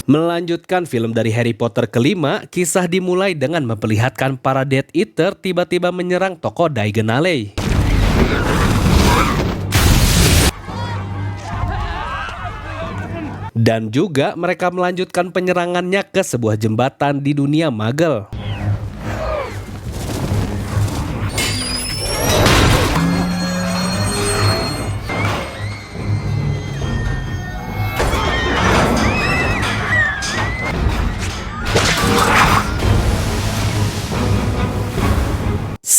Melanjutkan film dari Harry Potter kelima, kisah dimulai dengan memperlihatkan para Death Eater tiba-tiba menyerang toko Diagon Alley. Dan juga mereka melanjutkan penyerangannya ke sebuah jembatan di dunia Muggle.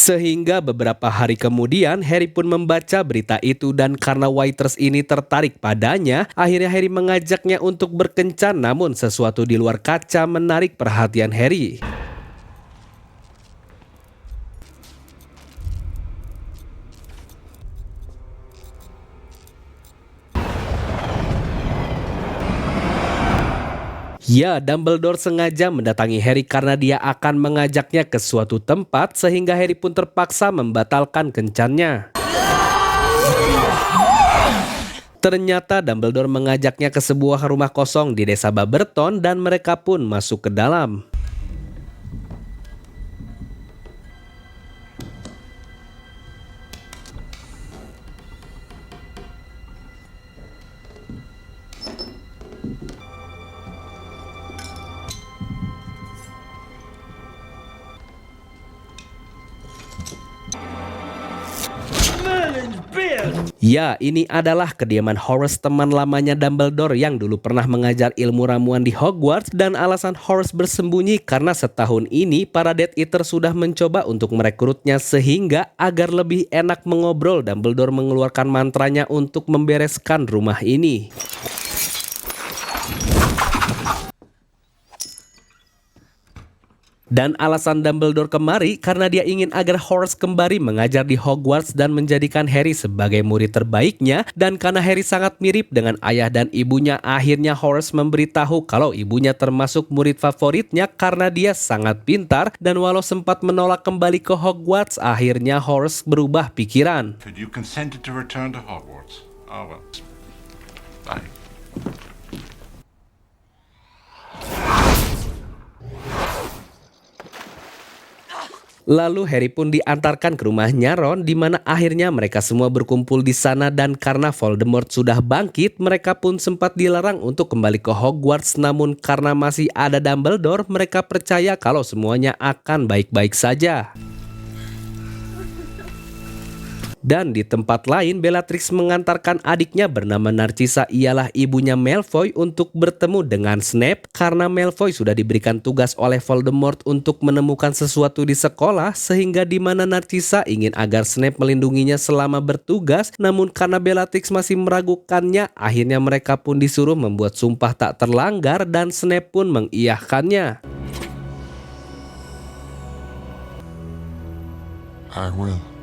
Sehingga beberapa hari kemudian Harry pun membaca berita itu dan karena Waitress ini tertarik padanya, akhirnya Harry mengajaknya untuk berkencan, namun sesuatu di luar kaca menarik perhatian Harry. Ya, Dumbledore sengaja mendatangi Harry karena dia akan mengajaknya ke suatu tempat sehingga Harry pun terpaksa membatalkan kencannya. Ternyata Dumbledore mengajaknya ke sebuah rumah kosong di desa Baberton dan mereka pun masuk ke dalam. Ya, ini adalah kediaman Horace, teman lamanya Dumbledore yang dulu pernah mengajar ilmu ramuan di Hogwarts, dan alasan Horace bersembunyi karena setahun ini para Death Eater sudah mencoba untuk merekrutnya sehingga agar lebih enak mengobrol Dumbledore mengeluarkan mantranya untuk membereskan rumah ini. Dan alasan Dumbledore kemari karena dia ingin agar Horace kembali mengajar di Hogwarts dan menjadikan Harry sebagai murid terbaiknya. Dan karena Harry sangat mirip dengan ayah dan ibunya, akhirnya Horace memberitahu kalau ibunya termasuk murid favoritnya karena dia sangat pintar. Dan walau sempat menolak kembali ke Hogwarts, akhirnya Horace berubah pikiran. You consented to return to Hogwarts. Oh well. Bye. Lalu Harry pun diantarkan ke rumahnya Ron, di mana akhirnya mereka semua berkumpul di sana. Dan karena Voldemort sudah bangkit, mereka pun sempat dilarang untuk kembali ke Hogwarts. Namun karena masih ada Dumbledore, mereka percaya kalau semuanya akan baik-baik saja. Dan di tempat lain, Bellatrix mengantarkan adiknya bernama Narcissa, ialah ibunya Malfoy, untuk bertemu dengan Snape karena Malfoy sudah diberikan tugas oleh Voldemort untuk menemukan sesuatu di sekolah, sehingga di mana Narcissa ingin agar Snape melindunginya selama bertugas. Namun karena Bellatrix masih meragukannya, akhirnya mereka pun disuruh membuat sumpah tak terlanggar dan Snape pun mengiyahkannya. I will.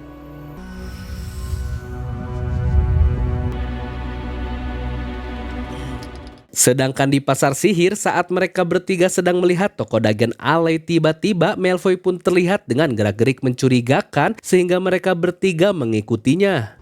Sedangkan di pasar sihir, saat mereka bertiga sedang melihat toko Diagon Alley, tiba-tiba Malfoy pun terlihat dengan gerak-gerik mencurigakan sehingga mereka bertiga mengikutinya.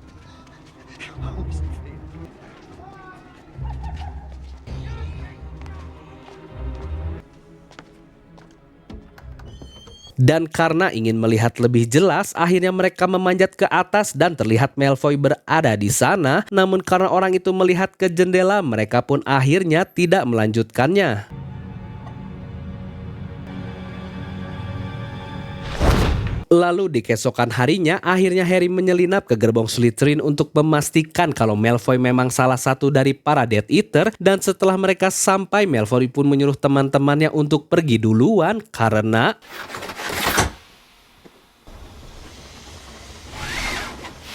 Dan karena ingin melihat lebih jelas, akhirnya mereka memanjat ke atas dan terlihat Malfoy berada di sana. Namun karena orang itu melihat ke jendela, mereka pun akhirnya tidak melanjutkannya. Lalu di keesokan harinya, akhirnya Harry menyelinap ke gerbong Slytherin untuk memastikan kalau Malfoy memang salah satu dari para Death Eater. Dan setelah mereka sampai, Malfoy pun menyuruh teman-temannya untuk pergi duluan karena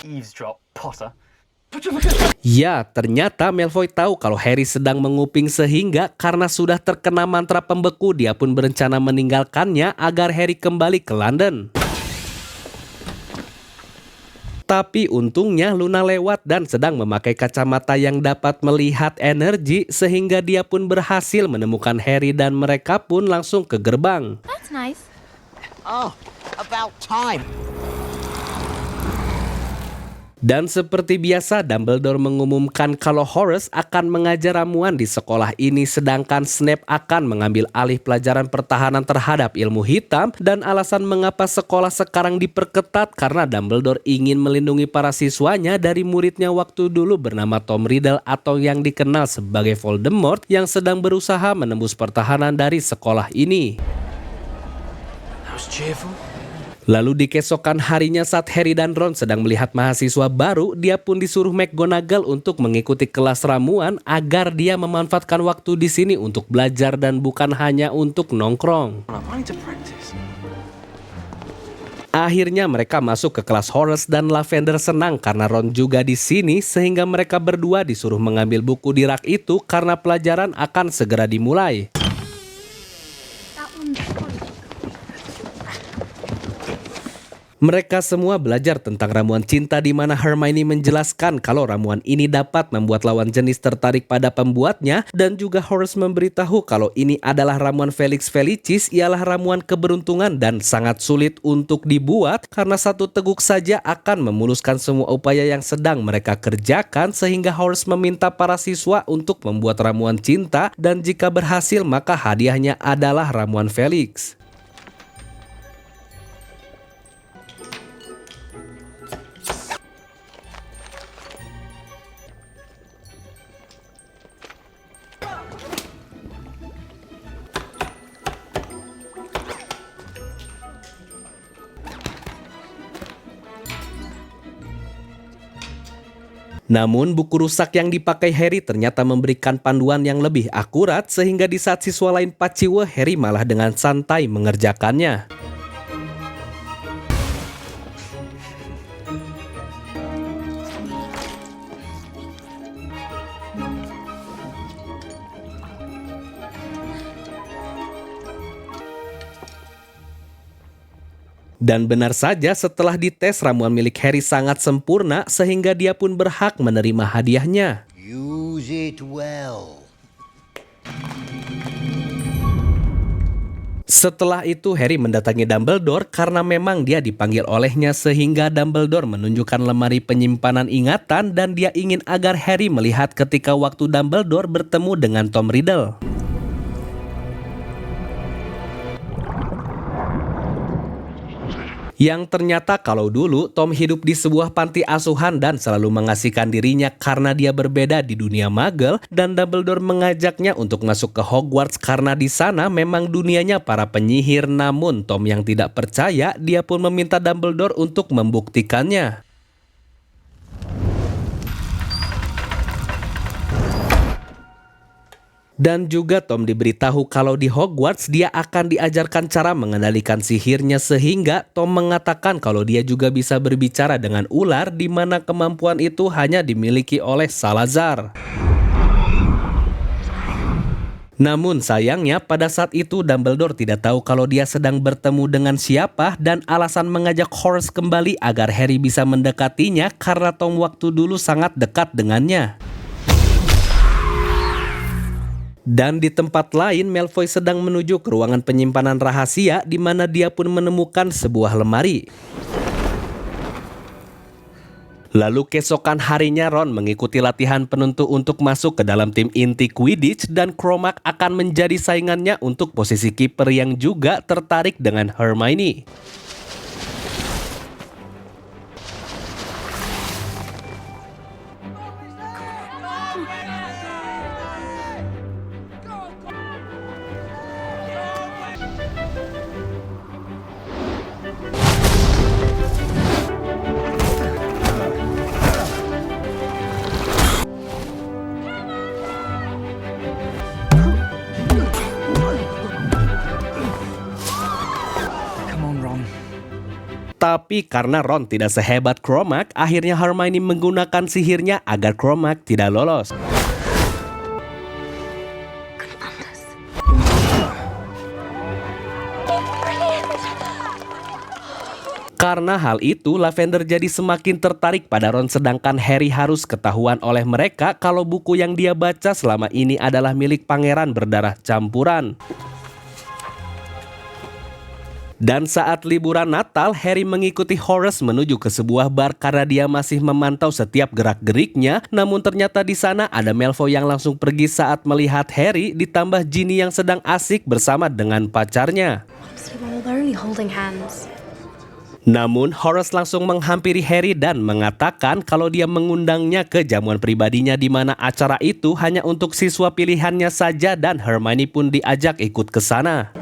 eavesdrop, Potter. ya, ternyata Malfoy tahu kalau Harry sedang menguping sehingga karena sudah terkena mantra pembeku, dia pun berencana meninggalkannya agar Harry kembali ke London. Tapi untungnya Luna lewat dan sedang memakai kacamata yang dapat melihat energi sehingga dia pun berhasil menemukan Harry dan mereka pun langsung ke gerbang. That's nice. Oh, about time. Dan seperti biasa, Dumbledore mengumumkan kalau Horace akan mengajar ramuan di sekolah ini, sedangkan Snape akan mengambil alih pelajaran pertahanan terhadap ilmu hitam. Dan alasan mengapa sekolah sekarang diperketat karena Dumbledore ingin melindungi para siswanya dari muridnya waktu dulu bernama Tom Riddle atau yang dikenal sebagai Voldemort yang sedang berusaha menembus pertahanan dari sekolah ini. That was cheerful. Lalu di keesokan harinya saat Harry dan Ron sedang melihat mahasiswa baru, dia pun disuruh McGonagall untuk mengikuti kelas ramuan agar dia memanfaatkan waktu di sini untuk belajar dan bukan hanya untuk nongkrong. I need to practice. Akhirnya mereka masuk ke kelas Horace dan Lavender senang karena Ron juga di sini, sehingga mereka berdua disuruh mengambil buku di rak itu karena pelajaran akan segera dimulai. Mereka semua belajar tentang ramuan cinta di mana Hermione menjelaskan kalau ramuan ini dapat membuat lawan jenis tertarik pada pembuatnya, dan juga Horace memberitahu kalau ini adalah ramuan Felix Felicis, ialah ramuan keberuntungan dan sangat sulit untuk dibuat karena satu teguk saja akan memuluskan semua upaya yang sedang mereka kerjakan, sehingga Horace meminta para siswa untuk membuat ramuan cinta dan jika berhasil maka hadiahnya adalah ramuan Felix. Namun buku rusak yang dipakai Harry ternyata memberikan panduan yang lebih akurat, sehingga di saat siswa lain paciwe, Harry malah dengan santai mengerjakannya. Dan benar saja, setelah dites ramuan milik Harry sangat sempurna sehingga dia pun berhak menerima hadiahnya. Use it well. Setelah itu Harry mendatangi Dumbledore karena memang dia dipanggil olehnya, sehingga Dumbledore menunjukkan lemari penyimpanan ingatan dan dia ingin agar Harry melihat ketika waktu Dumbledore bertemu dengan Tom Riddle. Yang ternyata kalau dulu Tom hidup di sebuah panti asuhan dan selalu mengasihkan dirinya karena dia berbeda di dunia Muggle, dan Dumbledore mengajaknya untuk masuk ke Hogwarts karena di sana memang dunianya para penyihir. Namun Tom yang tidak percaya, dia pun meminta Dumbledore untuk membuktikannya. Dan juga Tom diberitahu kalau di Hogwarts dia akan diajarkan cara mengendalikan sihirnya, sehingga Tom mengatakan kalau dia juga bisa berbicara dengan ular, di mana kemampuan itu hanya dimiliki oleh Salazar. Namun sayangnya pada saat itu Dumbledore tidak tahu kalau dia sedang bertemu dengan siapa, dan alasan mengajak Horace kembali agar Harry bisa mendekatinya karena Tom waktu dulu sangat dekat dengannya. Dan di tempat lain, Malfoy sedang menuju ke ruangan penyimpanan rahasia di mana dia pun menemukan sebuah lemari. Lalu keesokan harinya Ron mengikuti latihan penentu untuk masuk ke dalam tim inti Quidditch, dan Cromak akan menjadi saingannya untuk posisi kiper yang juga tertarik dengan Hermione. Tapi karena Ron tidak sehebat Cromak, akhirnya Hermione menggunakan sihirnya agar Cromak tidak lolos. Karena hal itu, Lavender jadi semakin tertarik pada Ron, sedangkan Harry harus ketahuan oleh mereka kalau buku yang dia baca selama ini adalah milik pangeran berdarah campuran. Dan saat liburan Natal, Harry mengikuti Horace menuju ke sebuah bar karena dia masih memantau setiap gerak-geriknya. Namun ternyata di sana ada Malfoy yang langsung pergi saat melihat Harry ditambah Ginny yang sedang asik bersama dengan pacarnya. They're only holding hands. Namun Horace langsung menghampiri Harry dan mengatakan kalau dia mengundangnya ke jamuan pribadinya di mana acara itu hanya untuk siswa pilihannya saja dan Hermione pun diajak ikut ke sana.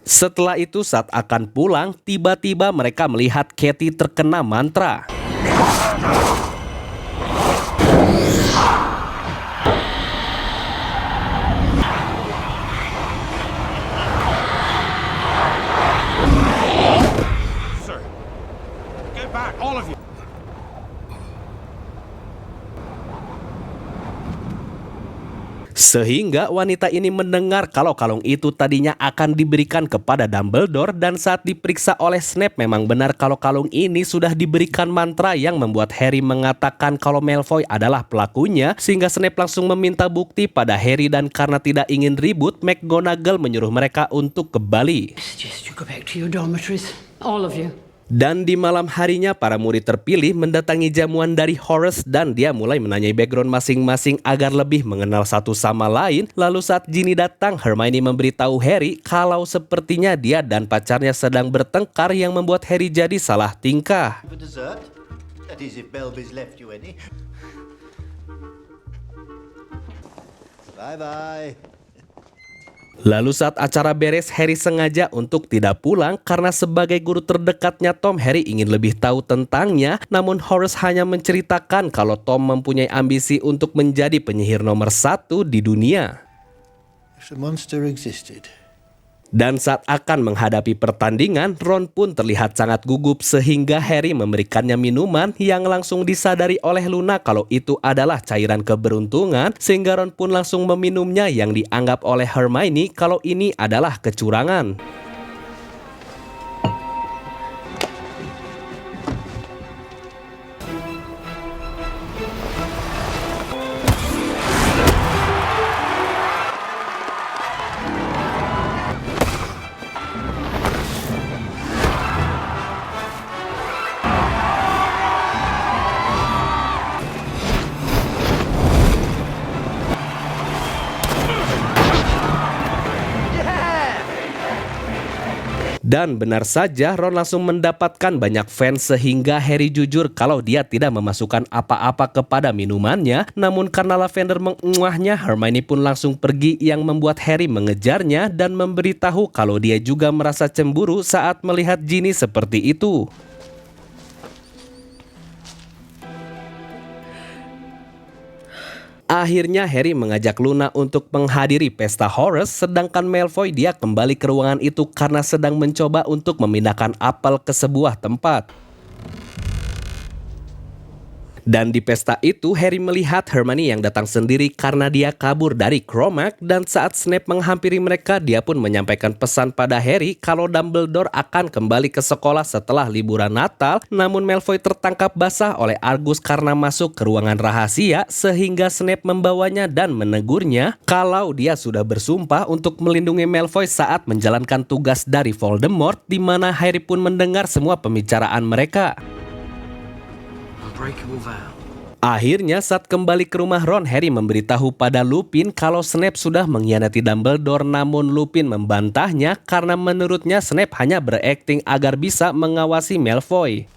Setelah itu saat akan pulang, tiba-tiba mereka melihat Katie terkena mantra. Sir, get back, all of you. Sehingga wanita ini mendengar kalau kalung itu tadinya akan diberikan kepada Dumbledore dan saat diperiksa oleh Snape memang benar kalau kalung ini sudah diberikan mantra yang membuat Harry mengatakan kalau Malfoy adalah pelakunya sehingga Snape langsung meminta bukti pada Harry dan karena tidak ingin ribut, McGonagall menyuruh mereka untuk kembali. Suggest you go back to your dormitories, all of you. Dan di malam harinya para murid terpilih mendatangi jamuan dari Horace dan dia mulai menanyai background masing-masing agar lebih mengenal satu sama lain. Lalu saat Ginny datang, Hermione memberitahu Harry kalau sepertinya dia dan pacarnya sedang bertengkar yang membuat Harry jadi salah tingkah. For dessert? That is if Belby's left you any. Bye-bye. Lalu saat acara beres, Harry sengaja untuk tidak pulang karena sebagai guru terdekatnya Tom, Harry ingin lebih tahu tentangnya. Namun Horace hanya menceritakan kalau Tom mempunyai ambisi untuk menjadi penyihir nomor 1 di dunia. If the monster existed. Dan saat akan menghadapi pertandingan, Ron pun terlihat sangat gugup sehingga Harry memberikannya minuman yang langsung disadari oleh Luna kalau itu adalah cairan keberuntungan sehingga Ron pun langsung meminumnya yang dianggap oleh Hermione kalau ini adalah kecurangan. Dan benar saja Ron langsung mendapatkan banyak fans sehingga Harry jujur kalau dia tidak memasukkan apa-apa kepada minumannya. Namun karena Lavender menguahnya, Hermione pun langsung pergi yang membuat Harry mengejarnya dan memberitahu kalau dia juga merasa cemburu saat melihat Ginny seperti itu. Akhirnya Harry mengajak Luna untuk menghadiri pesta Horace, sedangkan Malfoy dia kembali ke ruangan itu karena sedang mencoba untuk memindahkan apel ke sebuah tempat. Dan di pesta itu Harry melihat Hermione yang datang sendiri karena dia kabur dari Cromac dan saat Snape menghampiri mereka dia pun menyampaikan pesan pada Harry kalau Dumbledore akan kembali ke sekolah setelah liburan Natal. Namun Malfoy tertangkap basah oleh Argus karena masuk ke ruangan rahasia sehingga Snape membawanya dan menegurnya kalau dia sudah bersumpah untuk melindungi Malfoy saat menjalankan tugas dari Voldemort, di mana Harry pun mendengar semua pembicaraan mereka. Unbreakable vow. Akhirnya saat kembali ke rumah Ron, Harry memberitahu pada Lupin kalau Snape sudah mengkhianati Dumbledore, namun Lupin membantahnya karena menurutnya Snape hanya berakting agar bisa mengawasi Malfoy.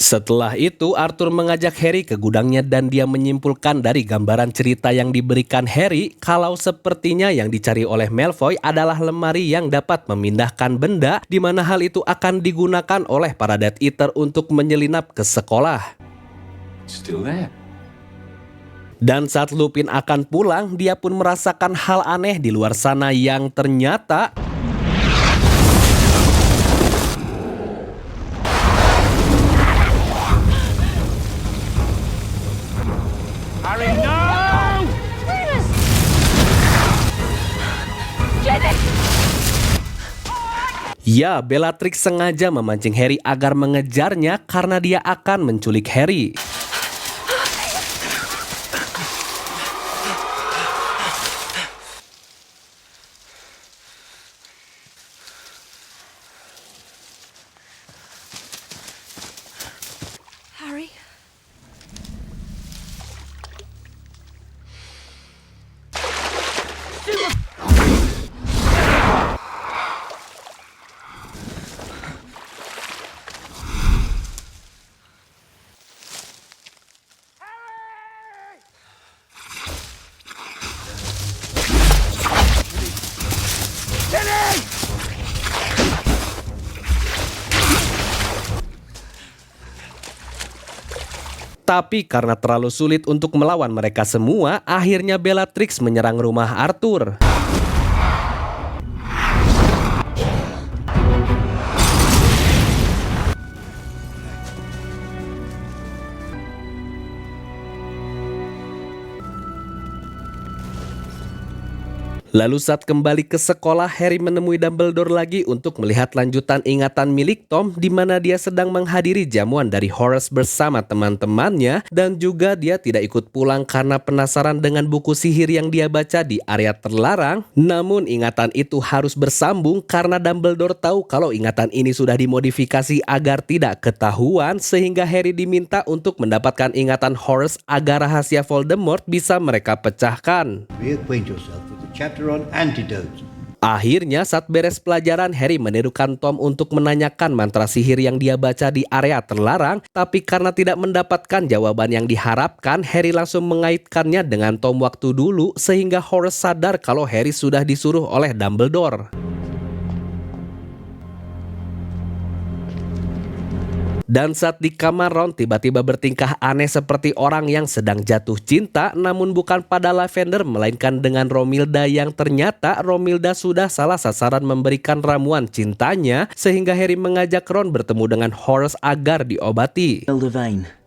Setelah itu Arthur mengajak Harry ke gudangnya dan dia menyimpulkan dari gambaran cerita yang diberikan Harry kalau sepertinya yang dicari oleh Malfoy adalah lemari yang dapat memindahkan benda, di mana hal itu akan digunakan oleh para Death Eater untuk menyelinap ke sekolah. Still there. Dan saat Lupin akan pulang, dia pun merasakan hal aneh di luar sana yang ternyata Harry, no! ya, Bellatrix sengaja memancing Harry agar mengejarnya karena dia akan menculik Harry. Tapi karena terlalu sulit untuk melawan mereka semua, akhirnya Bellatrix menyerang rumah Arthur. Lalu saat kembali ke sekolah, Harry menemui Dumbledore lagi untuk melihat lanjutan ingatan milik Tom di mana dia sedang menghadiri jamuan dari Horace bersama teman-temannya dan juga dia tidak ikut pulang karena penasaran dengan buku sihir yang dia baca di area terlarang. Namun ingatan itu harus bersambung karena Dumbledore tahu kalau ingatan ini sudah dimodifikasi agar tidak ketahuan sehingga Harry diminta untuk mendapatkan ingatan Horace agar rahasia Voldemort bisa mereka pecahkan. Reacquaint yourself with the chapter on antidotes. Akhirnya saat beres pelajaran, Harry menirukan Tom untuk menanyakan mantra sihir yang dia baca di area terlarang. Tapi karena tidak mendapatkan jawaban yang diharapkan, Harry langsung mengaitkannya dengan Tom waktu dulu sehingga Horace sadar kalau Harry sudah disuruh oleh Dumbledore. Dan saat di kamar, Ron tiba-tiba bertingkah aneh seperti orang yang sedang jatuh cinta, namun bukan pada Lavender melainkan dengan Romilda yang ternyata Romilda sudah salah sasaran memberikan ramuan cintanya sehingga Harry mengajak Ron bertemu dengan Horace agar diobati. Eldervane.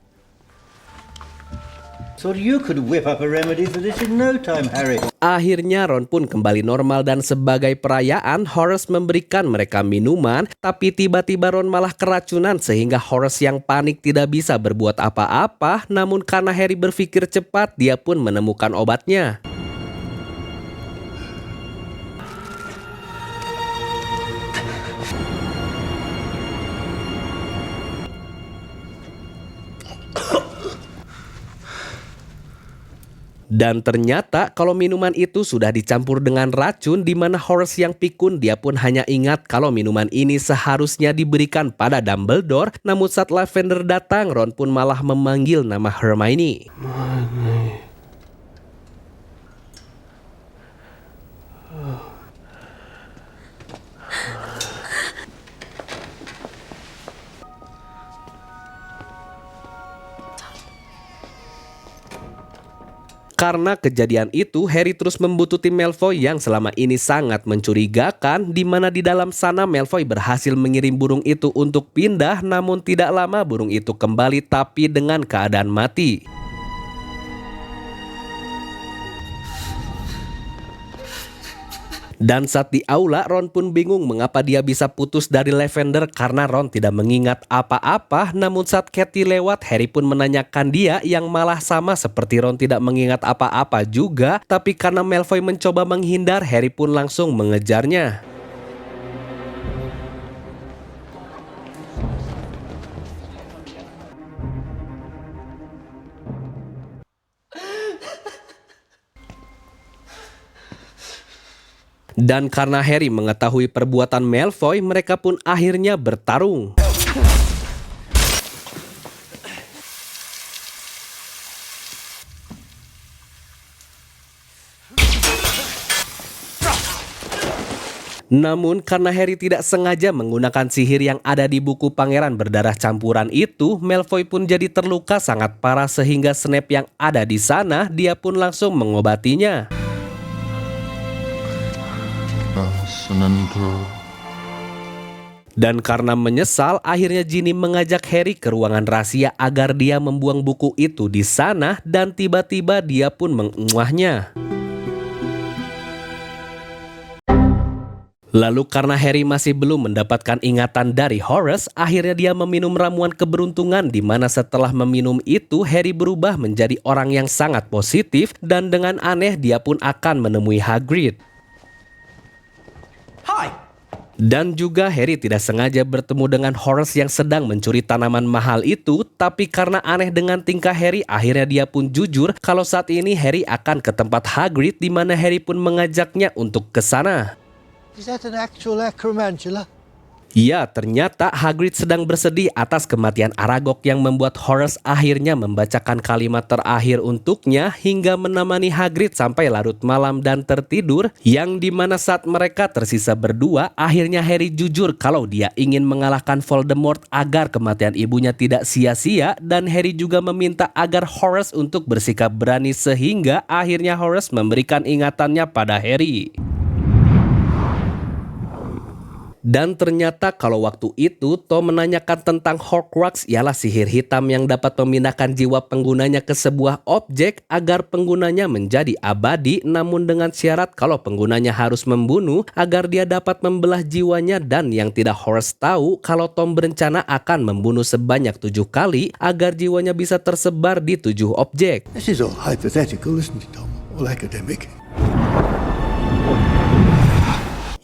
Thought you could whip up a remedy for this in no time, Harry. Akhirnya Ron pun kembali normal dan sebagai perayaan Horace memberikan mereka minuman, tapi tiba-tiba Ron malah keracunan sehingga Horace yang panik tidak bisa berbuat apa-apa, namun karena Harry berpikir cepat dia pun menemukan obatnya. Dan ternyata kalau minuman itu sudah dicampur dengan racun di mana Horace yang pikun dia pun hanya ingat kalau minuman ini seharusnya diberikan pada Dumbledore. Namun saat Lavender datang, Ron pun malah memanggil nama Hermione. Karena kejadian itu, Harry terus membuntuti Malfoy yang selama ini sangat mencurigakan, di mana di dalam sana Malfoy berhasil mengirim burung itu untuk pindah, namun tidak lama burung itu kembali tapi dengan keadaan mati. Dan saat di aula, Ron pun bingung mengapa dia bisa putus dari Lavender karena Ron tidak mengingat apa-apa. Namun saat Katie lewat, Harry pun menanyakan dia yang malah sama seperti Ron tidak mengingat apa-apa juga. Tapi karena Malfoy mencoba menghindar, Harry pun langsung mengejarnya. Dan karena Harry mengetahui perbuatan Malfoy, mereka pun akhirnya bertarung. Namun karena Harry tidak sengaja menggunakan sihir yang ada di buku Pangeran Berdarah Campuran itu, Malfoy pun jadi terluka sangat parah sehingga Snape yang ada di sana, dia pun langsung mengobatinya. Dan karena menyesal, akhirnya Ginny mengajak Harry ke ruangan rahasia agar dia membuang buku itu di sana dan tiba-tiba dia pun menguahnya. Lalu karena Harry masih belum mendapatkan ingatan dari Horace, akhirnya dia meminum ramuan keberuntungan di mana setelah meminum itu Harry berubah menjadi orang yang sangat positif dan dengan aneh dia pun akan menemui Hagrid. Dan juga Harry tidak sengaja bertemu dengan Horace yang sedang mencuri tanaman mahal itu, tapi karena aneh dengan tingkah Harry, akhirnya dia pun jujur kalau saat ini Harry akan ke tempat Hagrid di mana Harry pun mengajaknya untuk ke sana. Is that an actual acromantula? Ya, ternyata Hagrid sedang bersedih atas kematian Aragog yang membuat Horace akhirnya membacakan kalimat terakhir untuknya hingga menemani Hagrid sampai larut malam dan tertidur, yang dimana saat mereka tersisa berdua, akhirnya Harry jujur kalau dia ingin mengalahkan Voldemort agar kematian ibunya tidak sia-sia, dan Harry juga meminta agar Horace untuk bersikap berani sehingga akhirnya Horace memberikan ingatannya pada Harry. Dan ternyata kalau waktu itu Tom menanyakan tentang Horcrux ialah sihir hitam yang dapat memindahkan jiwa penggunanya ke sebuah objek agar penggunanya menjadi abadi, namun dengan syarat kalau penggunanya harus membunuh agar dia dapat membelah jiwanya, dan yang tidak Horace tahu kalau Tom berencana akan membunuh sebanyak 7 kali agar jiwanya bisa tersebar di 7 objek. This is all hypothetical, isn't it, Tom? All academic.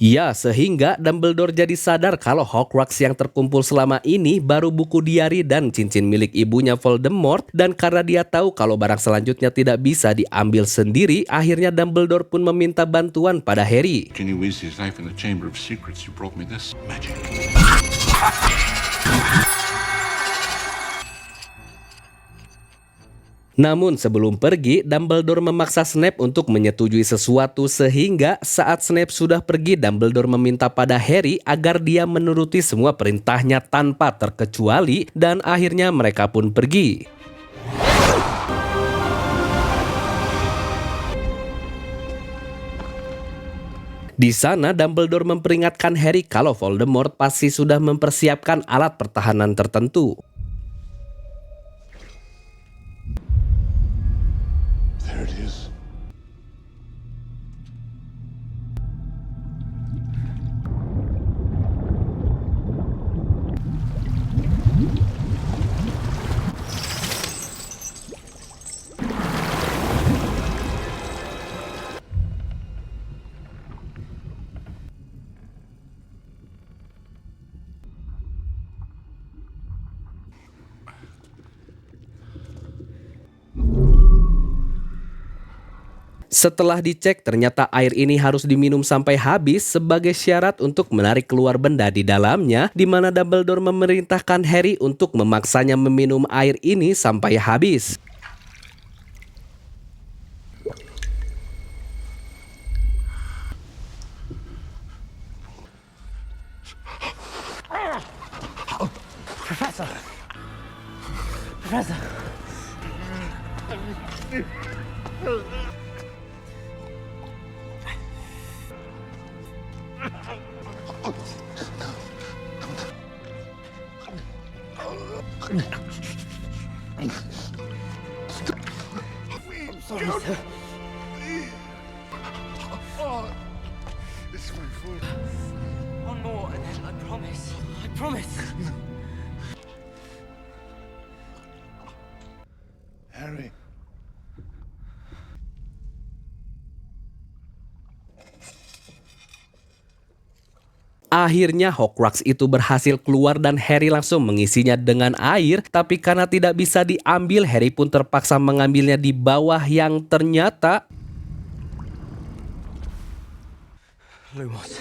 Ya, sehingga Dumbledore jadi sadar kalau Horcrux yang terkumpul selama ini baru buku diari dan cincin milik ibunya Voldemort, dan karena dia tahu kalau barang selanjutnya tidak bisa diambil sendiri, akhirnya Dumbledore pun meminta bantuan pada Harry. Ginny Weasley's life in the Chamber of Secrets. You brought me this magic. Namun sebelum pergi, Dumbledore memaksa Snape untuk menyetujui sesuatu sehingga saat Snape sudah pergi, Dumbledore meminta pada Harry agar dia menuruti semua perintahnya tanpa terkecuali, dan akhirnya mereka pun pergi. Di sana Dumbledore memperingatkan Harry kalau Voldemort pasti sudah mempersiapkan alat pertahanan tertentu. There it is. Setelah dicek, ternyata air ini harus diminum sampai habis sebagai syarat untuk menarik keluar benda di dalamnya, di mana Dumbledore memerintahkan Harry untuk memaksanya meminum air ini sampai habis. Professor! I'm sorry, sir. It's my fault. One more, and then I promise. I promise. Harry. Akhirnya Horcrux itu berhasil keluar dan Harry langsung mengisinya dengan air, tapi karena tidak bisa diambil, Harry pun terpaksa mengambilnya di bawah yang ternyata Lumos.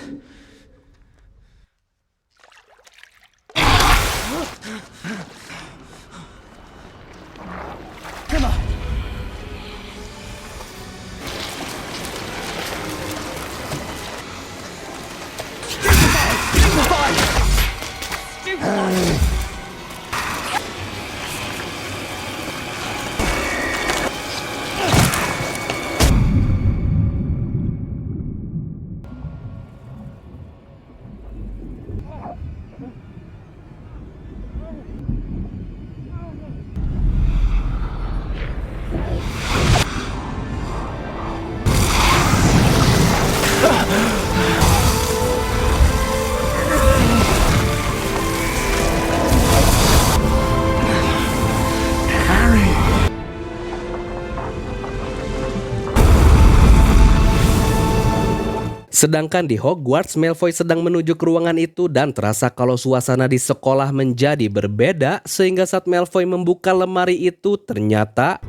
Sedangkan di Hogwarts, Malfoy sedang menuju ke ruangan itu dan terasa kalau suasana di sekolah menjadi berbeda, sehingga saat Malfoy membuka lemari itu ternyata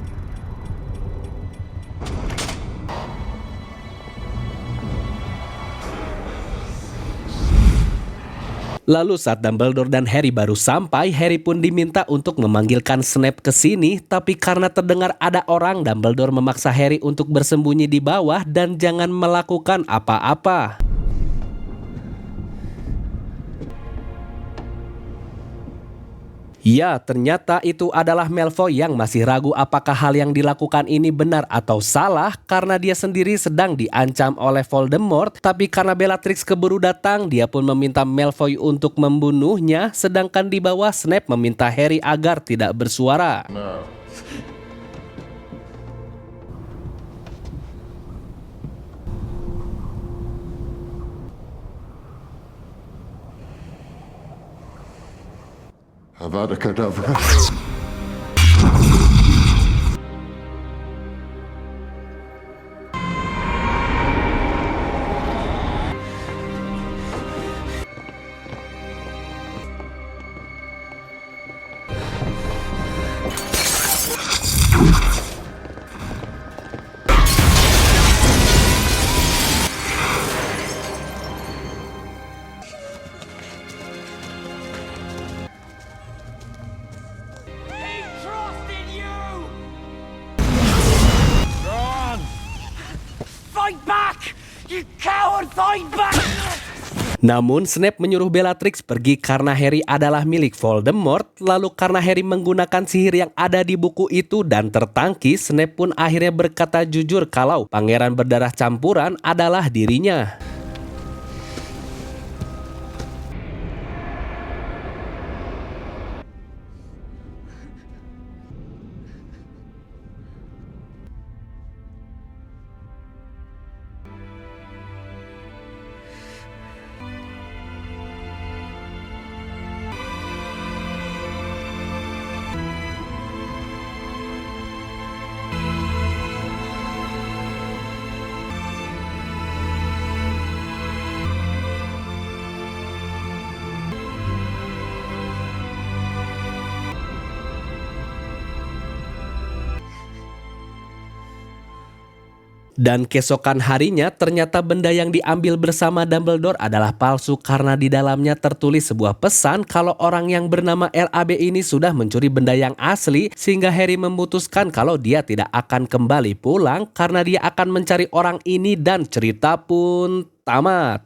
Lalu saat Dumbledore dan Harry baru sampai, Harry pun diminta untuk memanggilkan Snape ke sini, tapi karena terdengar ada orang, Dumbledore memaksa Harry untuk bersembunyi di bawah dan jangan melakukan apa-apa. Ya, ternyata itu adalah Malfoy yang masih ragu apakah hal yang dilakukan ini benar atau salah karena dia sendiri sedang diancam oleh Voldemort. Tapi karena Bellatrix keburu datang, dia pun meminta Malfoy untuk membunuhnya, sedangkan di bawah Snape meminta Harry agar tidak bersuara. Avada Kedavra. He trusted you! Ron! Fight back! You coward, fight back! Namun Snape menyuruh Bellatrix pergi karena Harry adalah milik Voldemort. Lalu karena Harry menggunakan sihir yang ada di buku itu dan tertangkis, Snape pun akhirnya berkata jujur kalau pangeran berdarah campuran adalah dirinya. Dan keesokan harinya ternyata benda yang diambil bersama Dumbledore adalah palsu karena di dalamnya tertulis sebuah pesan kalau orang yang bernama RAB ini sudah mencuri benda yang asli, sehingga Harry memutuskan kalau dia tidak akan kembali pulang karena dia akan mencari orang ini dan cerita pun tamat.